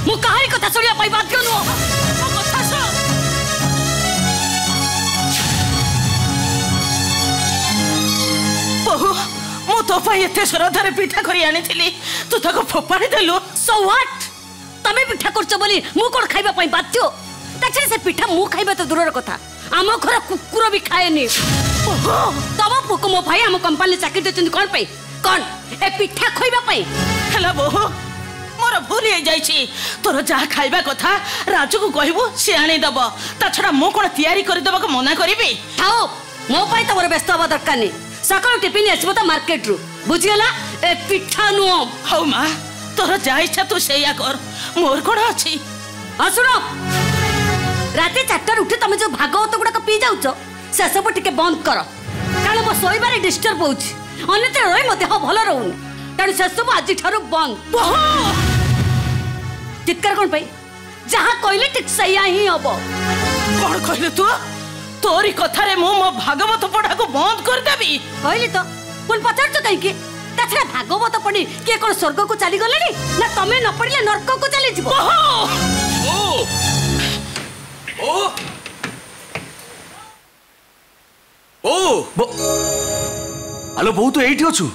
मु काहारी कथा सुनिया पाई बाध्य नुह मो कथा सुन बहु मु तो पाई एते श्रद्धारे पिठा करी आनी थिली तू ताको फोपाड़ी देलु सो व्हाट तमे पिठा करछ बोली मु कोन खाइबा पाई बाध्य ताछे से पिठा मु खाइबा तो दूरर कथा आम घर कुकुर भी खाएनी तब पुक मो भाई आम कंपनी चाकरी देछन कोन पे कोन ए पिठा खोइबा पे हला बहु मोर भूल हो जाइछि तोर जा खाइबा कथा राजू को कहबो से आनी दब ता छडा मो कोन तयारी कर दब को मना करबी थाओ मो पाई तोर व्यस्त हबा दरकार नै सकाळ टिफिन आछबो त मार्केट रु बुझियला ए पिठा नु हौ मा तोर जा इच्छा तू सेया कर मोर कोन अछि असुनो राते 4 उठे तुम जो भागवत गुड़ाक पी जाऊच से सब टिके बंद कर कारण मो सोइबारे डिस्टर्ब होउछि अन्यत्र रही मो देह भल रहउन कारण से सब आज ठारू बंद चित्कार कोन पई जहां कहले ठीक सैया ही हबो कोन कहले तू तोरी कथा रे मो भागवत पढ़ा को बंद कर देबी कहली तो कोन पचार तो कहि के ताछरा भागवत पढ़ी के कोन स्वर्ग को चली गलेनी ना तमे न पढ़ले नरक को चली जिवो हेलो बो तू एठी अछु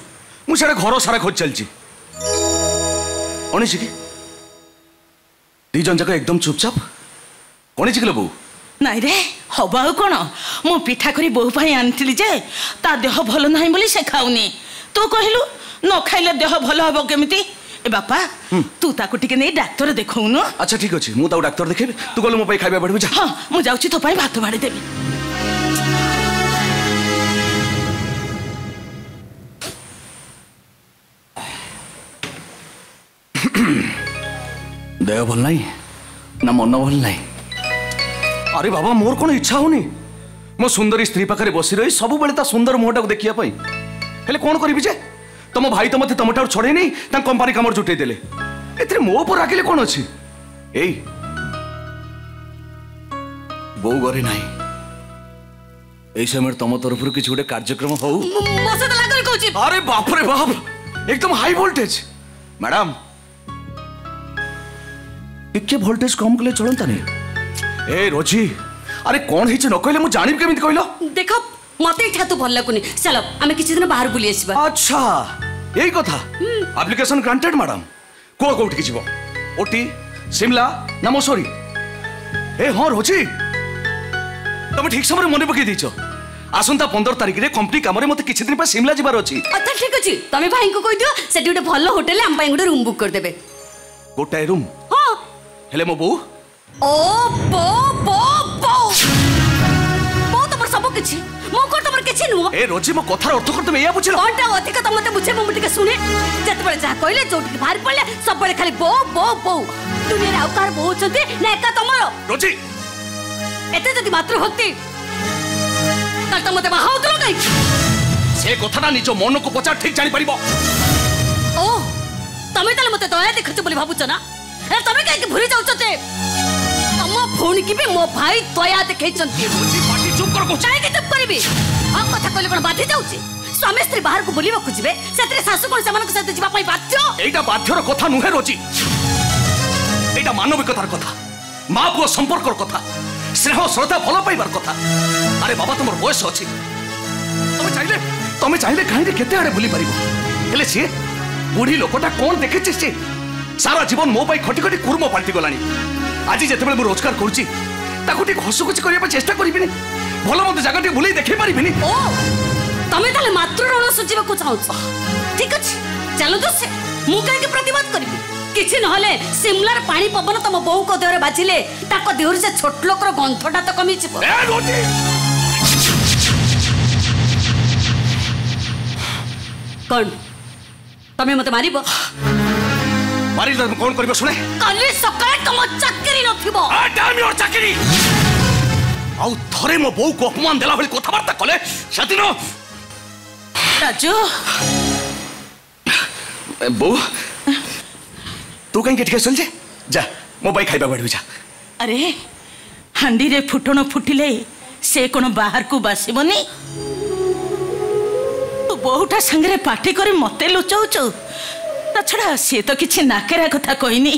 मु सारा घर सारा खोज चलची अनिछि की दी जन जक एकदम चुपचाप अनिछि के बो नाई रे हबा कोन मु पिठा करी बहु भाई आनथिली जे ता देह भलो नाही बोली से खाउनी तू कहिलु न खाइले देह भलो हबो केमिति ए बापा तू ताको टिके नै डाक्टर देखौनु अच्छा ठीक अछि मु ताऊ डाक्टर देखेबे तू गलो मो पई खाइबा बढबे जा हां मु जाउची तो पई भात बाडी देबी देह भल नाही ना मन भल नाही अरे बाबा मोर कोन इच्छा होनी मो सुंदरी स्त्री पाखरे बसी रही सब बेले ता सुंदर मुहटा को देखिया पई हेले कोन करबी जे तम भाई तो मते तमटार छड़े नहीं ता कंपनी कामर जुटे देले एतरे मो ऊपर राखिले कोन अछि एई बो गरे नाही एई समय तम तरफ रु किछ गोटे कार्यक्रम हो मसे त लागल कहूची अरे बाप रे बाप एकदम हाई वोल्टेज मैडम इके वोल्टेज कम कले चलंता नहीं ए रोजी अरे कौन हिच न कहले मु जानिब केमित कहलो देखो मते इठा तो भल लागुनी चलो आमे किछि दिन बाहर बुली आसीबा अच्छा यही कथा एप्लीकेशन ग्रांटेड मैडम को कोठी कि जीवो ओटी शिमला ना मसूरी ए हां रोजी तुम ठीक समय मन पकई दीचो आसंता 15 तारिख रे कंपनी काम रे मते किछि दिन पर शिमला जिबार अछि अच्छा ठीक अछि तमे भाई को कहि दियो सेठी गोटे भलो होटल हम पाई गोटे रूम बुक कर देबे गोटे रूम हां हेले मो बो ओ बो बो बो बो तमर सब किछि मो को तमर किछि नु ए रोजी मो कथार अर्थ कर तुम एया बुझिलो कोनटा अधिक त मते बुझे मो टिके सुने जत बळे जा कहले जोटी बाहर पड़ले सब बळे खाली बो बो बो दुनिया रे आउकार बो छथि ना एका तमर रोजी एते जति मात्र भक्ति त त मते बाहाउ दलो काई से कथाटा निजो मन को पचा ठीक जानि परिबो ओ तमे तले मते दया देखछ बोली भाबुछ ना ए तमे काई के भुरी जाउछते अम्मा फोन की भी मो भाई दया देखैछंती रोजी पाटी चुप कर को चाहे के चुप करबी हम कथा कहले कोन बाधी जाउची स्वामी स्त्री बाहर को बुलीबा खुजिबे सेतरे सासु कोन समान के साथ जीवा पई बाध्य एटा बाध्यर कथा नुहे रोजी एटा मानविकतार कथा मां पुओ संपर्कर कथा स्नेह श्रद्धा भल पाइबार कथा अरे बाबा तुमर बयस अछि तमे चाहिले काहे केते आड़े बुली परिबो हेले से बुढ़ी लोकटा कोन देखेछि से सारा जीवन मो पाई खटी खटी कुर्म पाल्टी गलानी आज जेतेबेले मु रोजगार करूची ताको टी हसु कुछ करिया चेष्टा करिबिनी भलो मते जगह टी बुली देखै परिबिनी ओ तमे ताले मात्र रण सुजीवा को चाहछ ठीक अछि चलो तो से मु काहे के प्रतिवाद करबी किछि नहले सिमलार पानी पवन तम बहु को देहरे बाजिले ताको देहर से छोट लोकर गंथटा तो कमी छिपो ए रोटी कोन तमे मते मारिबो मारी त कोन करबो सुने काली सकाळे तम चाकरी नथिबो आ डैम योर चाकरी आउ थरे मो बहु को अपमान देला भली कथा वार्ता कले सतिनो राजू बो तू कहीं के चल जा मो भाई खाइबा बढ़ जा अरे हांडी रे फुटण फुटिले से कोन बाहर को बासिबनी तू बहुटा संगे पार्टी करे मते लुचाउचु ता छड़ा से तो किछि नाकेरा कथा कहनी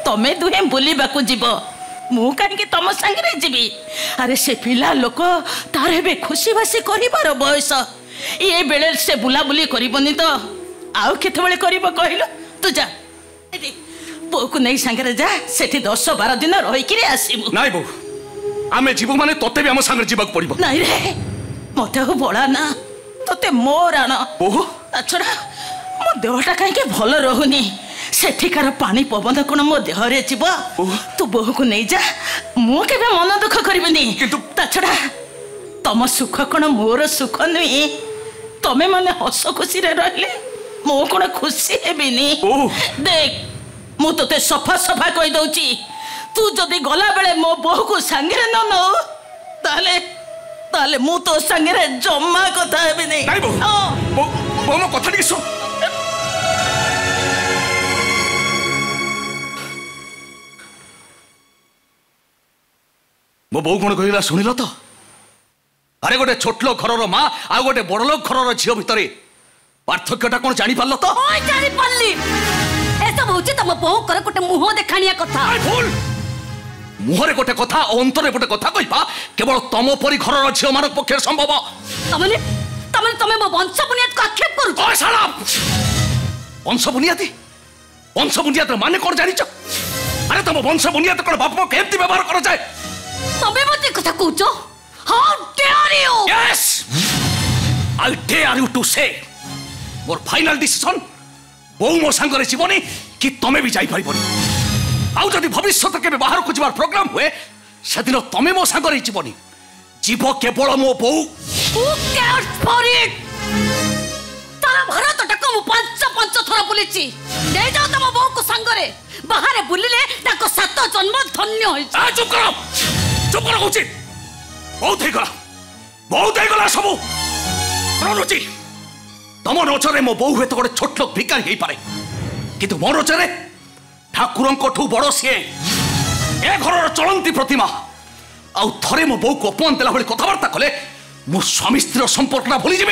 तमे दुहे बुलिबाकू जीव मु कहीं तुम सांगे जीवी अरे से पिला लोक तार हे खुशी बासी कर बयस ये बेले से बुलाबुली करबनी तो आउ केते कहलु तू जा बो को नहीं सांगे जा सेठी 10-12 दिन रही आसबू नाई बो आमे जीवु माने तोते भी हम संगे जीवक पड़िबो नहीं रे मते हो बड़ा ना तोते मोर आण ओहो ताछड़ा मो देहटा कहीं भल रहुनी सेठिकार पानी पवन कौन मो देहरे जीव तू बोह को नहीं जा मु केबे मन दुख करबिनी किंतु ताछड़ा तम सुख कौन मोर सुख नुई तमे माने हस खुशी रे रहले मो कौन खुशी हेबिनी देख मु तोते सफा सफा कहि दउची तू जदि गला बेले मो बोह को संगे न नो ताले ताले मु तो संगे जम्मा कथा हेबिनी नाई बो बो मो कथा टी सुन मो बो कौन कहला सुनिल तो अरे गोटे छोट लोक घर माँ आ गोटे बड़ लोक घर झील भितर पार्थक्यटा कौन जानी पारल तो जानी पारली एसब होची तम बहु कर गोटे मुह देखानिया कथा भूल मुहरे गोटे कथा अंतरे गोटे कथा कहबा केवल तम परी घर झील मान पक्षे संभव तमने तमने तमे मो वंश बुनियाद को आक्षेप करू ओए साला वंश बुनियाद माने कौन जानिच अरे तुम वंश बुनियाद कौन बाप को केमती व्यवहार कर जाए तमे मते कथा कहूचो how dare you yes I dare you to say more final decision बहु मो संगरे जीवनी कि तमे भी जाई परिबनी आउ जदि भविष्यत के बाहर को जीवार प्रोग्राम हुए सेदिन तमे मो संगरे जीवनी जीव केवल मो बहु हु केयर्स फॉर इट तारा भारत टक मु 5 थरा बुलिची ले जाओ तम बहु को संगरे बाहर बुलिले ताको 7 जन्म धन्य होई आ चुप करो होची बहुत ही गला सबू रुचि तम नजरे मो बहु हेत गोटे छोट लोक भिकारी हो पारे किंतु मो नजरे ठाकुर बड़ सी ए घर चलती प्रतिमा आउ थरे मो बहु को अपमान देला कथबार्ता कले मो स्वामी स्त्री संपर्कटा भूली जी।